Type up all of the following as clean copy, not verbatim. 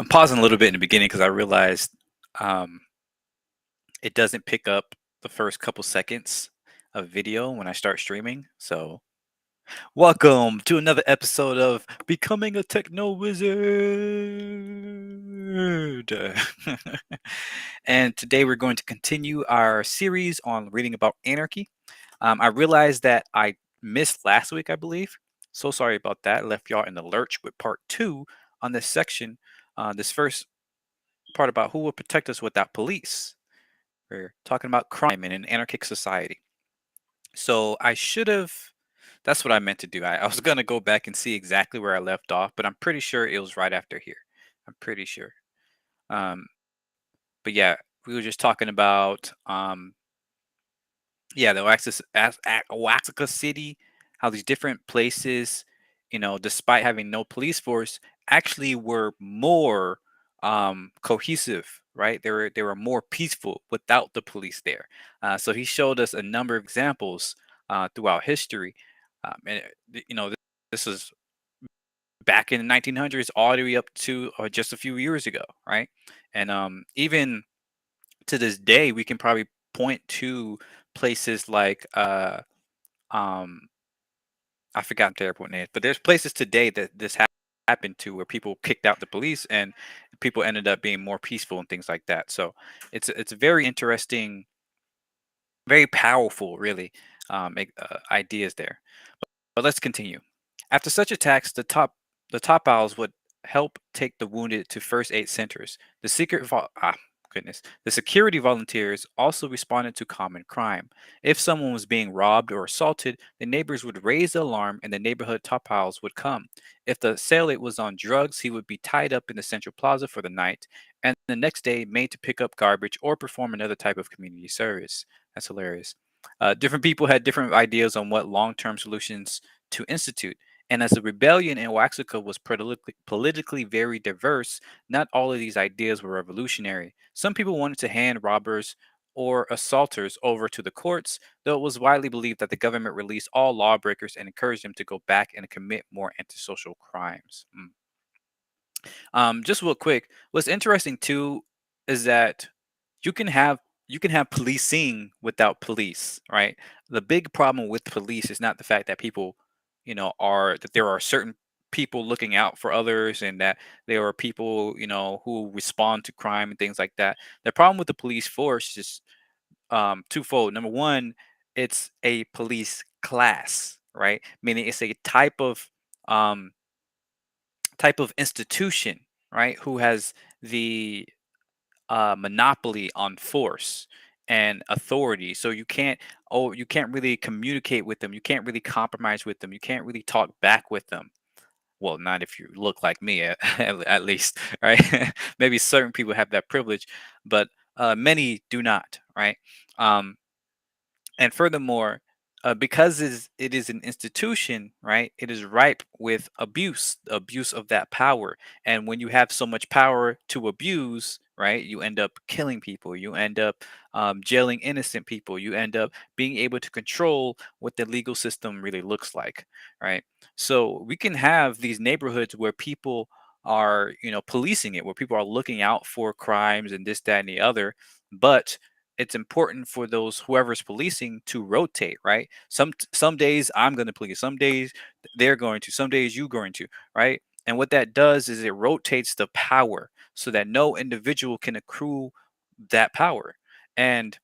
I'm pausing a little bit in the beginning because I realized um, it doesn't pick up the first couple seconds of video when I start streaming. So, welcome to another episode of Becoming a Techno Wizard. And today we're going to continue our series on reading about anarchy. I realized that I missed last week, I believe. So sorry about that. I left y'all in the lurch with part two on this section. This first part about who will protect us without police. We're talking about crime in an anarchic society. So I should have. That's what I meant to do. I was gonna go back and see exactly where I left off, but I'm pretty sure it was right after here. I'm pretty sure. Um, but yeah, we were just talking about yeah, the Oaxaca City, how these different places, despite having no police force, actually were more cohesive, right? They were more peaceful without the police there. So he showed us a number of examples throughout history, this is back in the 1900s, all the way up to just a few years ago, right? And even to this day, we can probably point to places like um I forgot the airport name, but there's places today that this happened to where people kicked out the police and people ended up being more peaceful and things like that. So it's a very interesting, very powerful, really, ideas there. But let's continue. After such attacks, the top owls would help take the wounded to first aid centers. The security volunteers also responded to common crime. If someone was being robbed or assaulted, the neighbors would raise the alarm and the neighborhood top owls would come. If the assailant was on drugs, he would be tied up in the central plaza for the night and the next day made to pick up garbage or perform another type of community service. That's hilarious. Different people had different ideas on what long-term solutions to institute. And as the rebellion in Oaxaca was politically very diverse, not all of these ideas were revolutionary. Some people wanted to hand robbers or assaulters over to the courts, though it was widely believed that the government released all lawbreakers and encouraged them to go back and commit more antisocial crimes. Just real quick, what's interesting too is that you can have you can have policing without police, right? The big problem with police is not the fact that people, are that there are certain people looking out for others and that there are people, who respond to crime and things like that. The problem with the police force is twofold. Number one, it's a police class, right? Meaning it's a um type of institution, right? Who has the monopoly on force and authority. So you can't really communicate with them. You can't really compromise with them. You can't really talk back with them. Well, not if you look like me, at least, right? Maybe certain people have that privilege, but many do not, right? Um, and furthermore, because it is an institution, right? It is ripe with abuse, the abuse of that power. And when you have so much power to abuse, right, you end up killing people. You end up jailing innocent people. You end up being able to control what the legal system really looks like, right? So we can have these neighborhoods where people are, policing it, where people are looking out for crimes and this, that, and the other, but it's important for those whoever's policing to rotate, right? Some days I'm going to police, some days they're going to, some days you going to, right? And what that does is it rotates the power so that no individual can accrue that power. And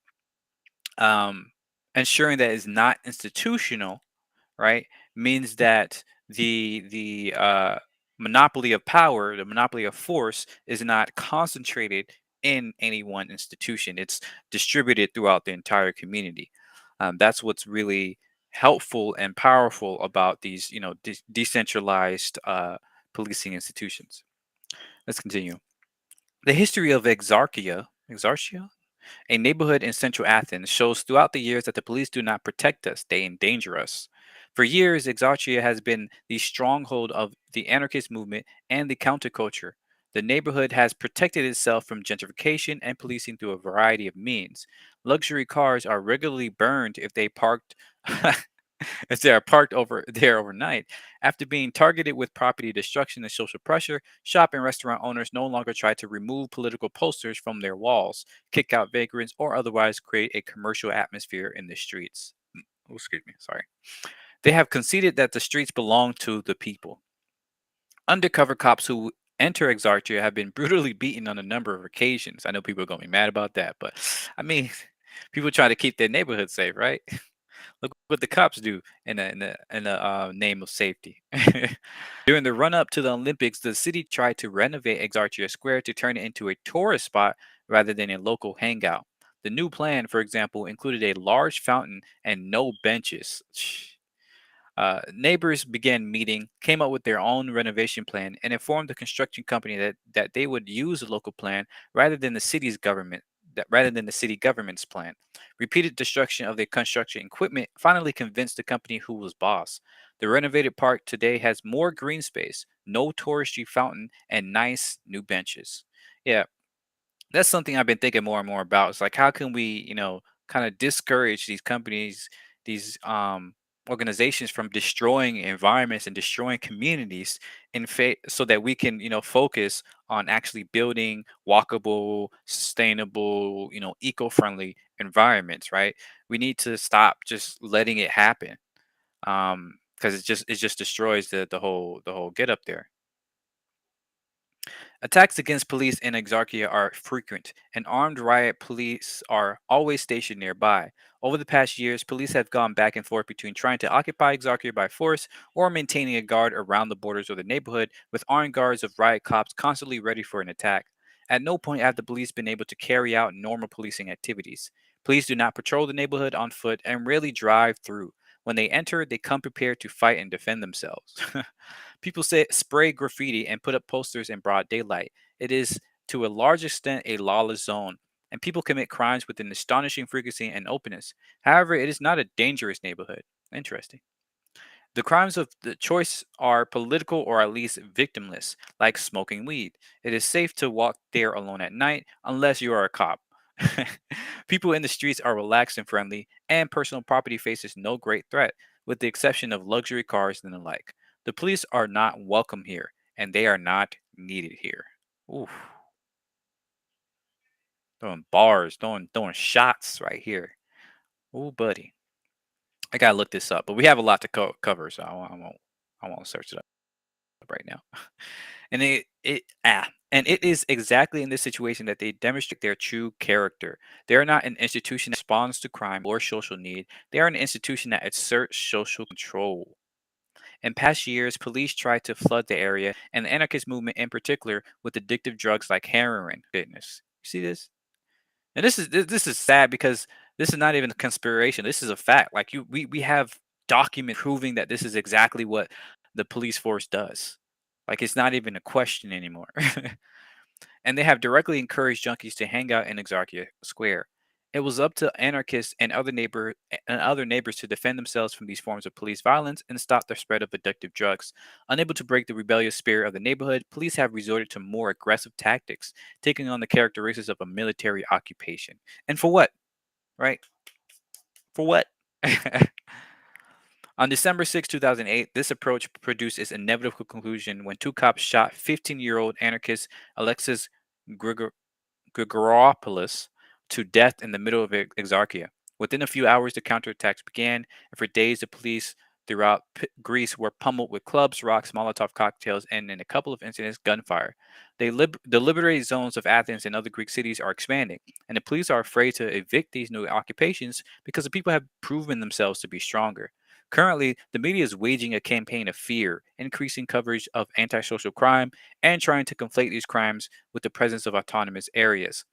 um, ensuring that it's not institutional, right, means that the monopoly of power, the monopoly of force, is not concentrated in any one institution. It's distributed throughout the entire community. That's what's really helpful and powerful about these, decentralized policing institutions. Let's continue. The history of Exarchia, a neighborhood in central Athens, shows throughout the years that the police do not protect us, they endanger us. For years, Exarchia has been the stronghold of the anarchist movement and the counterculture. The neighborhood has protected itself from gentrification and policing through a variety of means. Luxury cars are regularly burned if they parked as they are parked over there overnight. After being targeted with property destruction and social pressure, shop and restaurant owners no longer try to remove political posters from their walls, kick out vagrants, or otherwise create a commercial atmosphere in the streets. Oh, excuse me, sorry. They have conceded that the streets belong to the people. Undercover cops who enter Exarchia have been brutally beaten on a number of occasions. I know people are going to be mad about that, but I mean, people try to keep their neighborhood safe, right? Look what the cops do in the name of safety. During the run up to the Olympics, the city tried to renovate Exarchia Square to turn it into a tourist spot rather than a local hangout. The new plan, for example, included a large fountain and no benches. Neighbors began meeting, came up with their own renovation plan, and informed the construction company that they would use the local plan rather than the city's government. Rather than the city government's plan. Repeated destruction of the construction equipment finally convinced the company who was boss. The renovated park today has more green space, no touristy fountain, and nice new benches. Yeah, that's something I've been thinking more and more about. It's like how can we, kind of discourage these companies, these organizations from destroying environments and destroying communities so that we can, focus on actually building walkable, sustainable, eco-friendly environments, right? We need to stop just letting it happen. Because it just destroys the whole get up there. Attacks against police in Exarchia are frequent, and armed riot police are always stationed nearby. Over the past years, police have gone back and forth between trying to occupy Exarchia by force or maintaining a guard around the borders of the neighborhood, with armed guards of riot cops constantly ready for an attack. At no point have the police been able to carry out normal policing activities. Police do not patrol the neighborhood on foot and rarely drive through. When they enter, they come prepared to fight and defend themselves. People say spray graffiti and put up posters in broad daylight. It is to a large extent a lawless zone, and people commit crimes with an astonishing frequency and openness. However, it is not a dangerous neighborhood. Interesting. The crimes of the choice are political or at least victimless, like smoking weed. It is safe to walk there alone at night unless you are a cop. People in the streets are relaxed and friendly, and personal property faces no great threat, with the exception of luxury cars and the like. The police are not welcome here, and they are not needed here. Oof, throwing bars, throwing shots right here. Ooh, buddy, I gotta look this up, but we have a lot to cover, so I won't search it up right now. And it is exactly in this situation that they demonstrate their true character. They are not an institution that responds to crime or social need. They are an institution that asserts social control. In past years, police tried to flood the area, and the anarchist movement in particular, with addictive drugs like heroin. Goodness, you see this? And this is sad because this is not even a conspiration. This is a fact. Like we have document proving that this is exactly what the police force does. Like it's not even a question anymore. And they have directly encouraged junkies to hang out in Exarchia Square. It was up to anarchists and other neighbors to defend themselves from these forms of police violence and stop the spread of addictive drugs. Unable to break the rebellious spirit of the neighborhood, police have resorted to more aggressive tactics, taking on the characteristics of a military occupation. And for what? Right? For what? On December 6, 2008, this approach produced its inevitable conclusion when two cops shot 15-year-old anarchist Alexis Grigoropoulos to death in the middle of Exarchia. Within a few hours, the counterattacks began, and for days, the police throughout Greece were pummeled with clubs, rocks, Molotov cocktails, and in a couple of incidents, gunfire. The liberated zones of Athens and other Greek cities are expanding, and the police are afraid to evict these new occupations because the people have proven themselves to be stronger. Currently, the media is waging a campaign of fear, increasing coverage of antisocial crime, and trying to conflate these crimes with the presence of autonomous areas.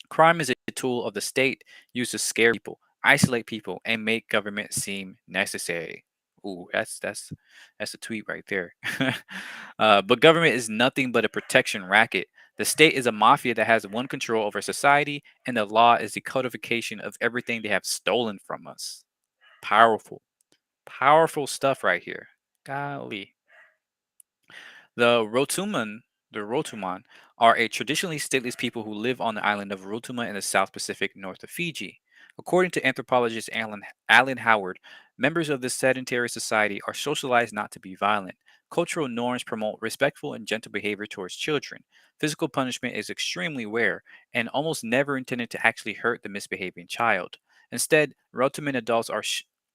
Crime is a tool of the state used to scare people, isolate people, and make government seem necessary. Ooh, that's a tweet right there. But government is nothing but a protection racket. The state is a mafia that has one control over society, and the law is the codification of everything they have stolen from us. Powerful, powerful stuff right here. Golly. The Rotuman are a traditionally stateless people who live on the island of Rotuma in the South Pacific north of Fiji. According to anthropologist Alan Howard, members of this sedentary society are socialized not to be violent. Cultural norms promote respectful and gentle behavior towards children. Physical punishment is extremely rare and almost never intended to actually hurt the misbehaving child. Instead, Rotuman adults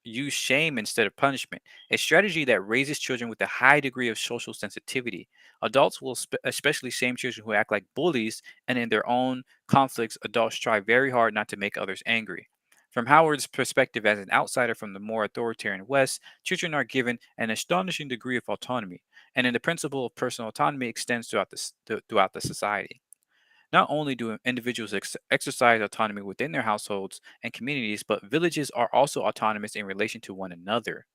use shame instead of punishment, a strategy that raises children with a high degree of social sensitivity. Adults will especially shame children who act like bullies, and in their own conflicts, adults try very hard not to make others angry. From Howard's perspective as an outsider from the more authoritarian West, children are given an astonishing degree of autonomy, and then the principle of personal autonomy extends throughout the society. Not only do individuals exercise autonomy within their households and communities, but villages are also autonomous in relation to one another,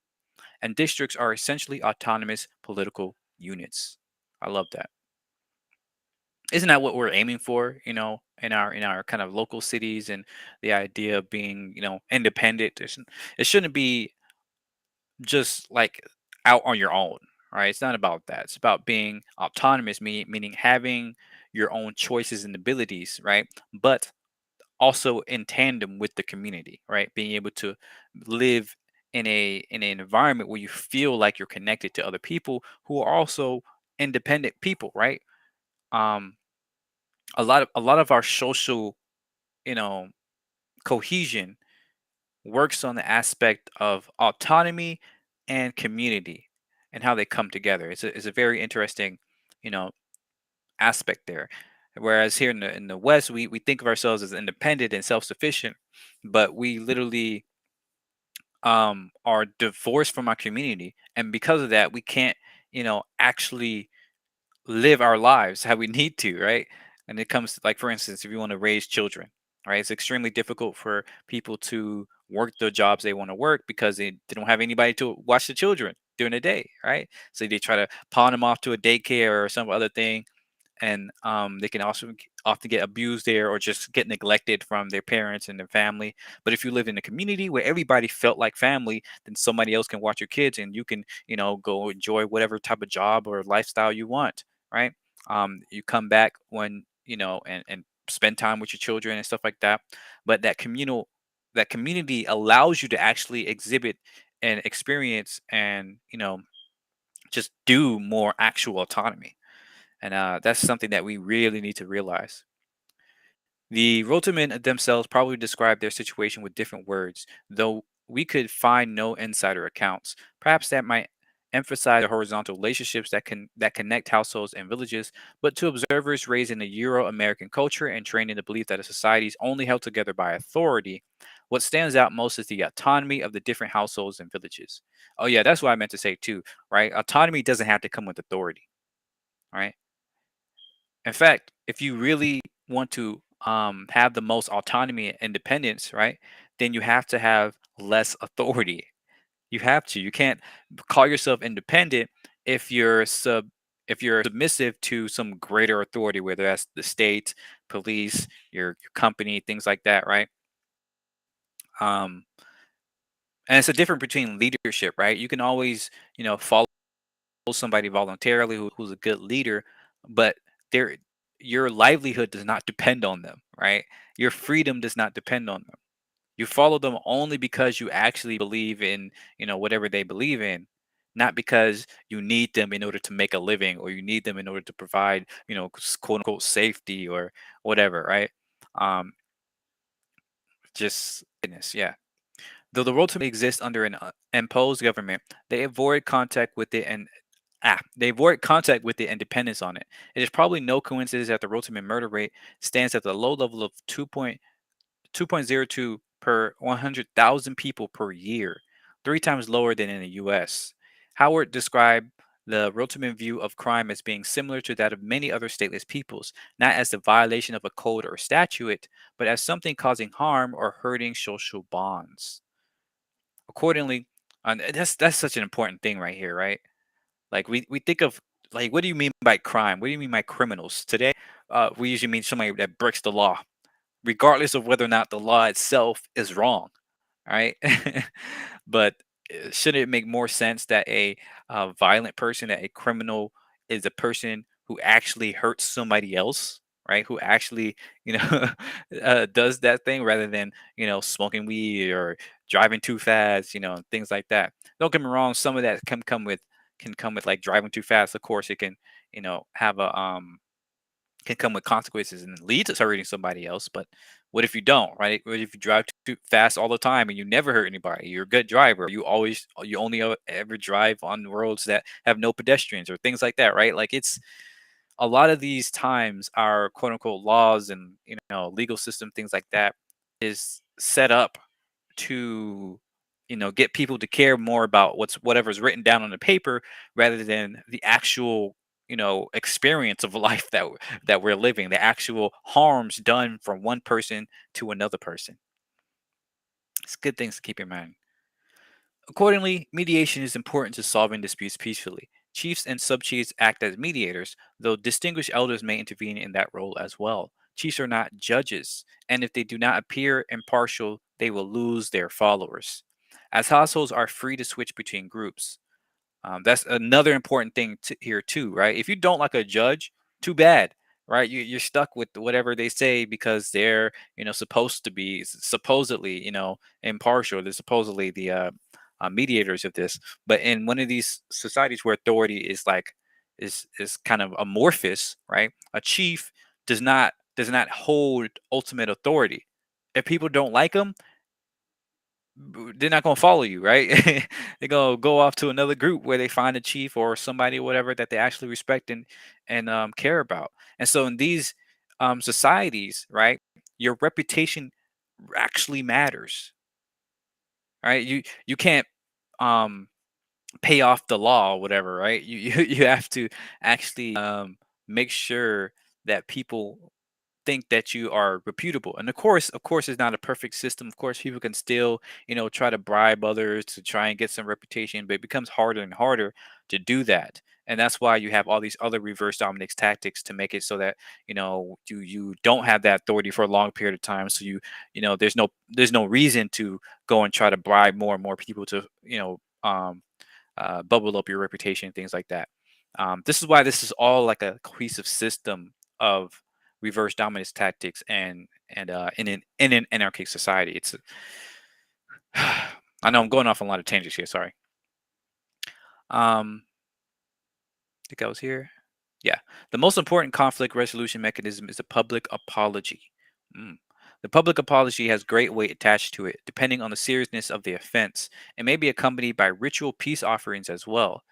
and districts are essentially autonomous political units. I love that. Isn't that what we're aiming for, in our kind of local cities, and the idea of being, independent? It shouldn't be just like out on your own, right? It's not about that. It's about being autonomous, meaning having your own choices and abilities, right? But also in tandem with the community, right? Being able to live in an environment where you feel like you're connected to other people who are also independent people, right? Um, a lot of our social, you know, cohesion works on the aspect of autonomy and community and how they come together. It's a very interesting, you know, aspect there. Whereas here in the West, we think of ourselves as independent and self sufficient, but we literally are divorced from our community, and because of that, we can't, actually live our lives how we need to, right? And it comes to, like, for instance, if you want to raise children, right? It's extremely difficult for people to work the jobs they want to work because they don't have anybody to watch the children during the day, right? So they try to pawn them off to a daycare or some other thing, and they can also often get abused there or just get neglected from their parents and their family. But if you live in a community where everybody felt like family, then somebody else can watch your kids, and you can, go enjoy whatever type of job or lifestyle you want, right? You come back when, and spend time with your children and stuff like that. But that community allows you to actually exhibit and experience and, just do more actual autonomy. And that's something that we really need to realize. The Rotemen themselves probably describe their situation with different words, though we could find no insider accounts. Perhaps that might emphasize the horizontal relationships that connect households and villages, but to observers raised in a Euro-American culture and trained in the belief that a society is only held together by authority, what stands out most is the autonomy of the different households and villages. Oh yeah, that's what I meant to say too, right? Autonomy doesn't have to come with authority, right? In fact, if you really want to have the most autonomy and independence, right, then you have to have less authority. You have to. You can't call yourself independent if you're submissive to some greater authority, whether that's the state, police, your company, things like that, right? Um, and it's a difference between leadership, right? You can always, follow somebody voluntarily who's a good leader, but their your livelihood does not depend on them, right? Your freedom does not depend on them. You follow them only because you actually believe in, whatever they believe in, not because you need them in order to make a living, or you need them in order to provide, quote unquote safety or whatever, right? Um, just goodness, yeah. Though the role to exist under an imposed government, they avoid contact with it and they avoid contact with the independence on it. It is probably no coincidence that the Rotterdam murder rate stands at the low level of 2.02 per 100,000 people per year, 3 times lower than in the US. Howard described the Rotterdam view of crime as being similar to that of many other stateless peoples, not as the violation of a code or statute, but as something causing harm or hurting social bonds. Accordingly, and that's such an important thing right here, right? Like we think of, like, what do you mean by crime? What do you mean by criminals? Today, we usually mean somebody that breaks the law, regardless of whether or not the law itself is wrong, right? But should it make more sense that violent person, that a criminal, is a person who actually hurts somebody else, right? Who actually, you know, does that thing rather than, smoking weed or driving too fast, things like that. Don't get me wrong, some of that can come with like driving too fast. Of course, it can, have a can come with consequences and lead to hurting somebody else. But what if you don't, right? What if you drive too fast all the time and you never hurt anybody? You're a good driver. You only ever drive on roads that have no pedestrians or things like that, right? Like it's a lot of these times our quote unquote laws and legal system, things like that, is set up to get people to care more about whatever's written down on the paper rather than the actual experience of life that we're living, the actual harms done from one person to another person. It's good things to keep in mind. Accordingly, mediation is important to solving disputes peacefully. Chiefs and sub-chiefs act as mediators, though distinguished elders may intervene in that role as well. Chiefs are not judges, and if they do not appear impartial, they will lose their followers. As households are free to switch between groups, that's another important thing here too, right? If you don't like a judge, too bad, right? You're stuck with whatever they say because they're supposed to be supposedly impartial. They're supposedly the mediators of this. But in one of these societies where authority is like is kind of amorphous, right? A chief does not hold ultimate authority. If people don't like him, they're not gonna follow you, right? They're gonna go off to another group where they find a chief or somebody, or whatever, that they actually respect and care about. And so in these societies, right, your reputation actually matters, right? You can't um pay off the law or whatever, right? You have to actually make sure that people think that you are reputable. And of course, it's not a perfect system. Of course, people can still, try to bribe others to try and get some reputation, but it becomes harder and harder to do that. And that's why you have all these other reverse dominance tactics to make it so that you don't have that authority for a long period of time. So there's no reason to go and try to bribe more and more people to bubble up your reputation, things like that. This is why this is all like a cohesive system of reverse dominance tactics and in an anarchic society. I know I'm going off on a lot of tangents here. Sorry. I think I was here. Yeah. The most important conflict resolution mechanism is a public apology. Mm. The public apology has great weight attached to it, depending on the seriousness of the offense. It may be accompanied by ritual peace offerings as well.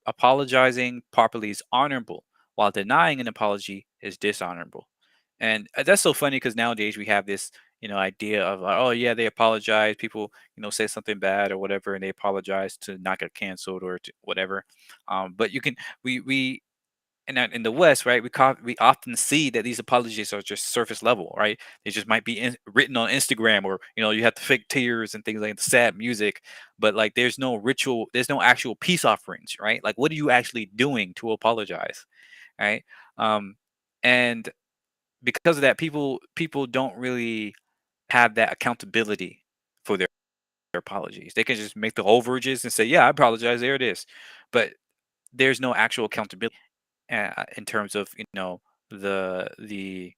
Apologizing properly is honorable, while denying an apology is dishonorable. And that's so funny because nowadays we have this, idea of like, oh yeah, they apologize. People, say something bad or whatever, and they apologize to not get canceled or to whatever. But we in the West, right? We often see that these apologies are just surface level, right? They just might be written on Instagram, or you have the fake tears and things like the sad music, but like there's no ritual, there's no actual peace offerings, right? Like what are you actually doing to apologize, right? Um, and because of that, people don't really have that accountability for their apologies. They can just make the overages and say, "Yeah, I apologize." There it is, but there's no actual accountability in terms of the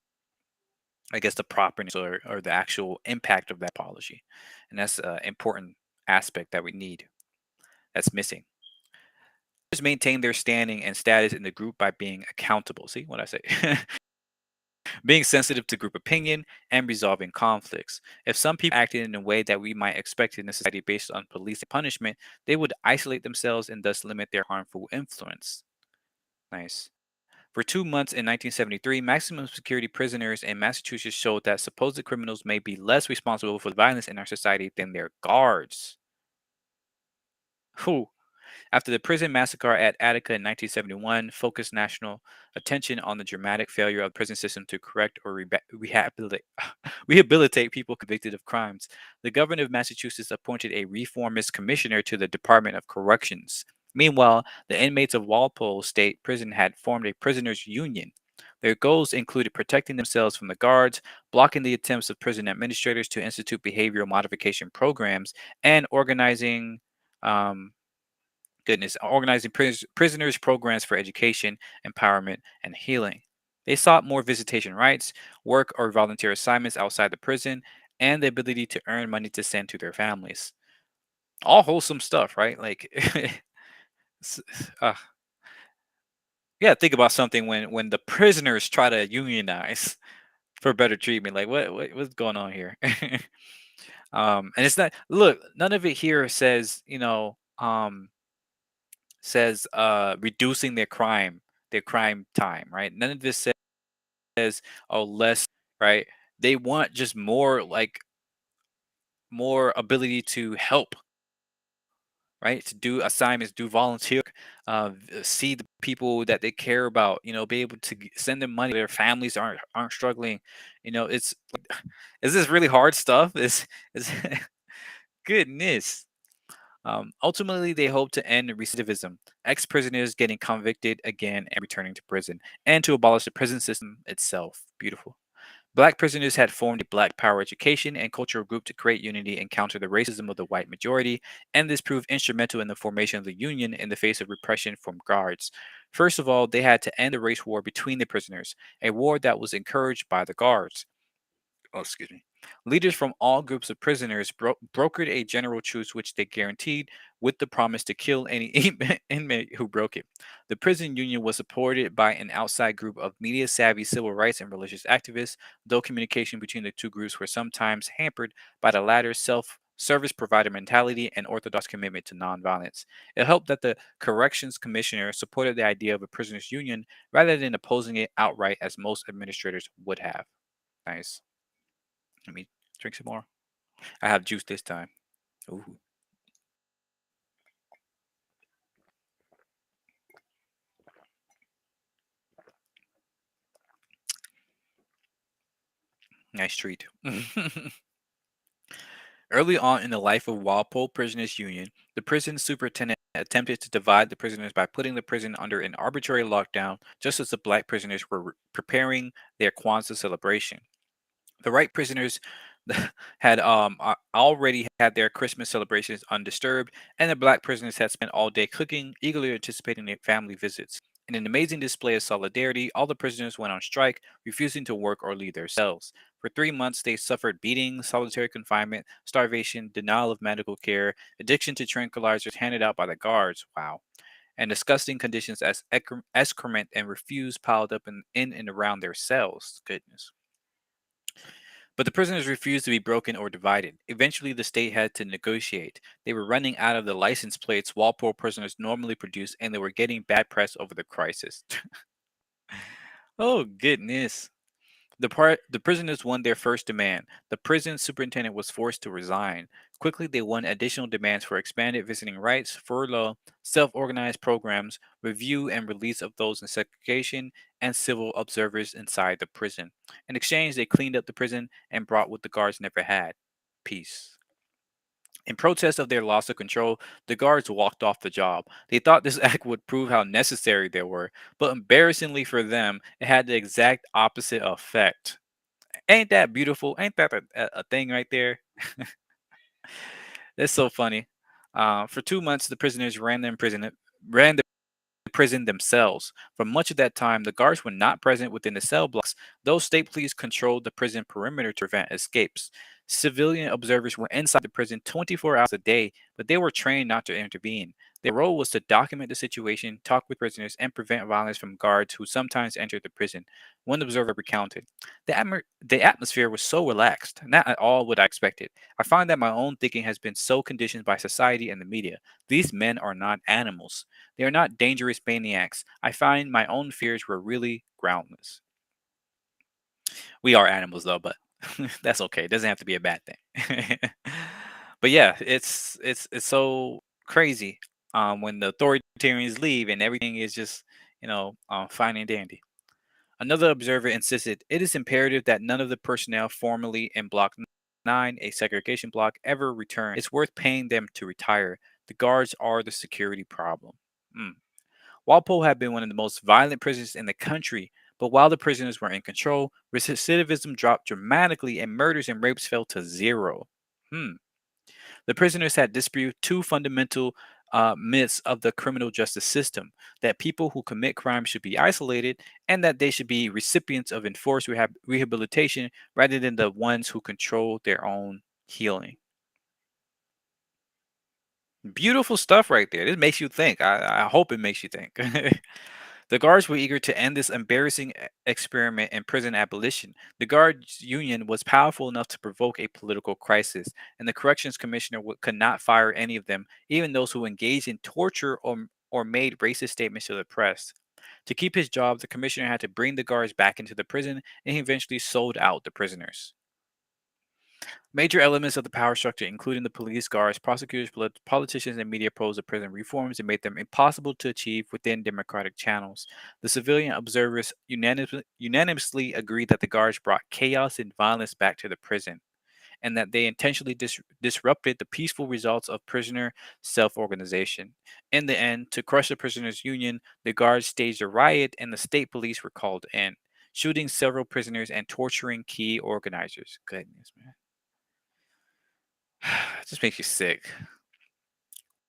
I guess the properness or the actual impact of that apology, and that's an important aspect that we need that's missing. Just maintain their standing and status in the group by being accountable. See what I say? Being sensitive to group opinion and resolving conflicts. If some people acted in a way that we might expect in a society based on police punishment, they would isolate themselves and thus limit their harmful influence. Nice. For 2 months in 1973, maximum security prisoners in Massachusetts showed that supposed criminals may be less responsible for the violence in our society than their guards. Whew. After the prison massacre at Attica in 1971, focused national attention on the dramatic failure of the prison system to correct or rehabilitate people convicted of crimes. The governor of Massachusetts appointed a reformist commissioner to the Department of Corrections. Meanwhile, the inmates of Walpole State Prison had formed a prisoners' union. Their goals included protecting themselves from the guards, blocking the attempts of prison administrators to institute behavioral modification programs, and um, organizing prisoners programs for education, empowerment, and healing. They sought more visitation rights, work or volunteer assignments outside the prison, and the ability to earn money to send to their families. All wholesome stuff, right? Like, s- uh, yeah, think about something when the prisoners try to unionize for better treatment. Like, what's going on here? And it's not. Look, none of it here says, says reducing their crime time, right? None of this says, oh, less, right? They want just more, like, more ability to help, right? To do assignments, do volunteer, see the people that they care about, be able to send them money. Their families aren't struggling. It's is this really hard stuff? Is goodness. Ultimately, they hope to end recidivism, ex prisoners getting convicted again and returning to prison, and to abolish the prison system itself. Beautiful. Black prisoners had formed a Black Power education and cultural group to create unity and counter the racism of the white majority, and this proved instrumental in the formation of the Union in the face of repression from guards. First of all, they had to end the race war between the prisoners, a war that was encouraged by the guards. Oh, excuse me. Leaders from all groups of prisoners brokered a general truce which they guaranteed with the promise to kill any inmate who broke it. The prison union was supported by an outside group of media savvy civil rights and religious activists, though communication between the two groups were sometimes hampered by the latter's self service provider mentality and orthodox commitment to nonviolence. It helped that the corrections commissioner supported the idea of a prisoners union rather than opposing it outright as most administrators would have. Nice. Let me drink some more. I have juice this time. Ooh, nice treat. Early on in the life of Walpole Prisoners Union, the prison superintendent attempted to divide the prisoners by putting the prison under an arbitrary lockdown just as the black prisoners were preparing their Kwanzaa celebration. The right prisoners had already had their Christmas celebrations undisturbed, and the black prisoners had spent all day cooking, eagerly anticipating their family visits. In an amazing display of solidarity, all the prisoners went on strike, refusing to work or leave their cells. For 3 months, they suffered beating, solitary confinement, starvation, denial of medical care, addiction to tranquilizers handed out by the guards. Wow. And disgusting conditions as excrement and refuse piled up in and around their cells. Goodness. But the prisoners refused to be broken or divided. Eventually, the state had to negotiate. They were running out of the license plates Walpole prisoners normally produce, and they were getting bad press over the crisis. Oh, goodness. The prisoners won their first demand. The prison superintendent was forced to resign. Quickly, they won additional demands for expanded visiting rights, furlough, self-organized programs, review and release of those in segregation, and civil observers inside the prison. In exchange, they cleaned up the prison and brought what the guards never had: peace. In protest of their loss of control, the guards walked off the job. They thought this act would prove how necessary they were, but embarrassingly for them, it had the exact opposite effect. Ain't that beautiful? Ain't that a thing right there? That's so funny. For 2 months, the prisoners ran the prison themselves. For much of that time, the guards were not present within the cell blocks, though state police controlled the prison perimeter to prevent escapes. Civilian observers were inside the prison 24 hours a day, but they were trained not to intervene. Their role was to document the situation, talk with prisoners, and prevent violence from guards who sometimes entered the prison. One observer recounted, the atmosphere was so relaxed, not at all what I expected. I find that my own thinking has been so conditioned by society and the media. These men are not animals. They are not dangerous maniacs. I find my own fears were really groundless. We are animals though, but that's okay. It doesn't have to be a bad thing. But yeah, it's so crazy when the authoritarians leave and everything is just fine and dandy. Another observer insisted it is imperative that none of the personnel formerly in Block 9, a segregation block, ever return. It's worth paying them to retire. The guards are the security problem. Mm. Walpole had been one of the most violent prisons in the country, but while the prisoners were in control, recidivism dropped dramatically and murders and rapes fell to zero. Hmm. The prisoners had disproved two fundamental myths of the criminal justice system, that people who commit crime should be isolated and that they should be recipients of enforced rehabilitation rather than the ones who control their own healing. Beautiful stuff right there. This makes you think. I hope it makes you think. The guards were eager to end this embarrassing experiment in prison abolition. The guards union was powerful enough to provoke a political crisis, and the corrections commissioner could not fire any of them, even those who engaged in torture or made racist statements to the press. To keep his job, the commissioner had to bring the guards back into the prison, and he eventually sold out the prisoners. Major elements of the power structure, including the police, guards, prosecutors, politicians, and media, opposed the prison reforms and made them impossible to achieve within democratic channels. The civilian observers unanimously agreed that the guards brought chaos and violence back to the prison, and that they intentionally disrupted the peaceful results of prisoner self organization. In the end, to crush the prisoners' union, the guards staged a riot and the state police were called in, shooting several prisoners and torturing key organizers. Goodness, man. It just makes you sick.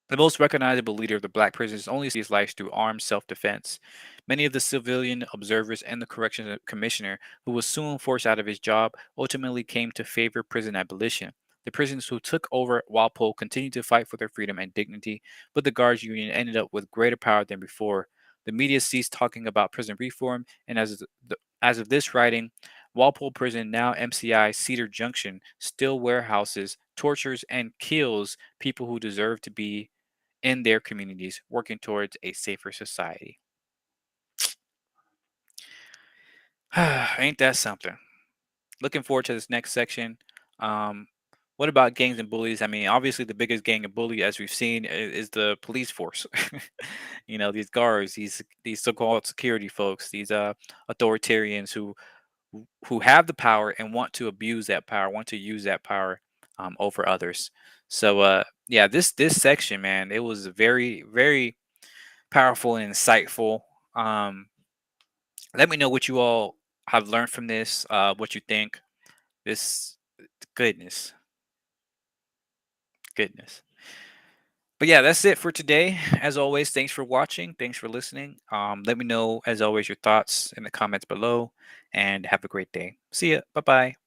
The most recognizable leader of the black prisoners only saved his life through armed self defense. Many of the civilian observers and the corrections commissioner, who was soon forced out of his job, ultimately came to favor prison abolition. The prisoners who took over Walpole continued to fight for their freedom and dignity, but the Guards Union ended up with greater power than before. The media ceased talking about prison reform, and as of this writing, Walpole Prison, now MCI Cedar Junction, still warehouses, tortures, and kills people who deserve to be in their communities, working towards a safer society. Ain't that something? Looking forward to this next section. Um, what about gangs and bullies? I mean, obviously, the biggest gang and bully, as we've seen, is the police force. These guards, these so-called security folks, these authoritarians who have the power and want to abuse that power, want to use that power over others. So, yeah, this section, man, it was very, very powerful and insightful. Um, Let me know what you all have learned from this. What you think. This goodness, goodness. But yeah, that's it for today. As always, thanks for watching. Thanks for listening. Let me know, as always, your thoughts in the comments below, and have a great day. See ya. Bye bye.